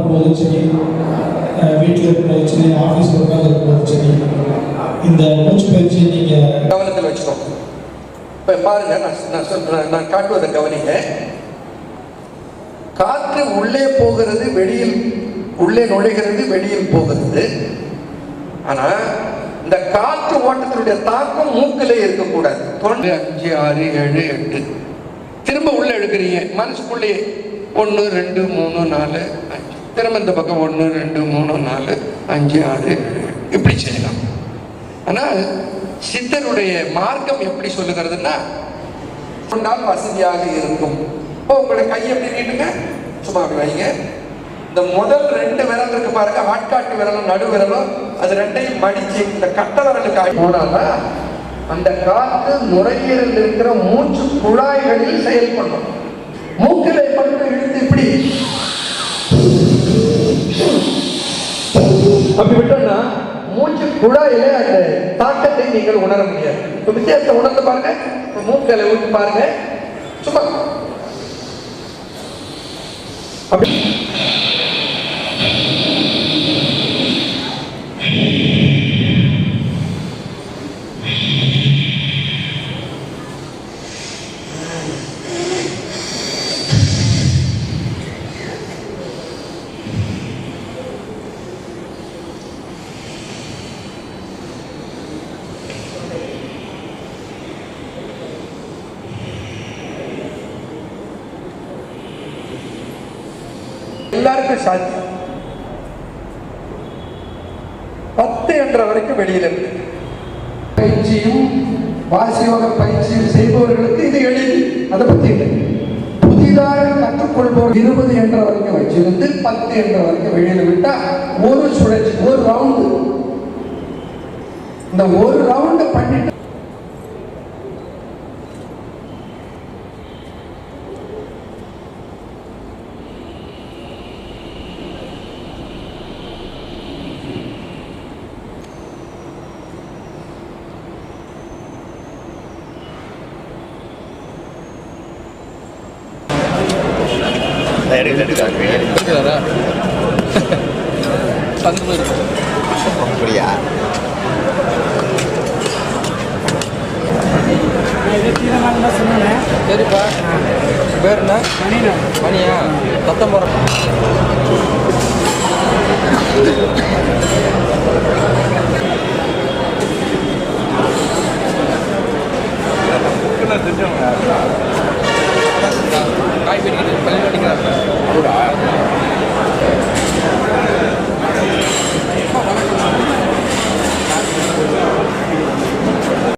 போதும் சரி, வீட்டில் இருக்கும்போது சரி, ஆஃபீஸில் உட்காந்து இருக்கும்போது சரி, இந்த மூச்சு பயிற்சியை நீங்கள் கவனத்தில் வச்சுக்கோங்க. இப்போ பாருங்க, நான் காட்டுவதை கவனிங்க. காற்று உள்ளே போகிறது, வெளியில் உள்ளே நுழைகிறது, வெளியில் போகிறது. ஆனால் இந்த காற்று ஓட்டத்தினுடைய தாக்கம் மூக்கிலே இருக்கக்கூடாது. 5, 6, 7, 8 திரும்ப உள்ள எடுக்கிறீங்க, மனசுக்குள்ளே 1, 2, 3, 4, 5 திரும்ப இந்த பக்கம் 1, 2, 3, 4, 5, 6, 7 இப்படி செய்யலாம். ஆனால் சித்தருடைய மார்க்கம் எப்படி சொல்லுகிறதுன்னா, கொண்டால் வசதியாக இருக்கும். இப்போ உங்களை கையை எப்படி நீட்டுங்க, சும்மா அப்படி வைங்க. இந்த முதல் 2 விரல் இருக்கு பாருங்க, ஆட்காட்டு விரலும் நடு விரலும், அது 2ஐயும் மடிச்சு இந்த கட்டை விரலுக்கு போனாதான் அந்த காற்று நுரையீரலில் இருக்கிற மூச்சு குழாய்களில் செயல்படும். மூக்கிலை மட்டும் இழுத்து இப்படி அப்படி விட்டோம்னா மூச்சு குழாயில அந்த தாக்கத்தை நீங்கள் உணர முடியாது. இப்ப வித்தியாசத்தை உணர்ந்து பாருங்க. மூக்கலை ஊற்றி பாருங்க, சும்மா அப்படி எல்லாருக்கும் சாத்தியம். 10 என்ற வரைக்கும் வெளியில் இருக்கு. பயிற்சியும் வாசியோக பயிற்சியும் செய்பவர்களுக்கு இது எளிது, அதை பத்தி இல்லை. புதிதாக கற்றுக்கொள்பவர் 20 என்ற வரைக்கும் வச்சிருந்து 10 என்ற வரைக்கும் வெளியில் விட்டா ஒரு சுழற்சி, ஒரு ரவுண்டு, இந்த ஒரு ரவுண்டு பண்ணிட்டு எடுக்கிறாரா பங்கு இருக்கும் அப்படியா? சரிப்பா, பேர் என்ன? மணியா? 19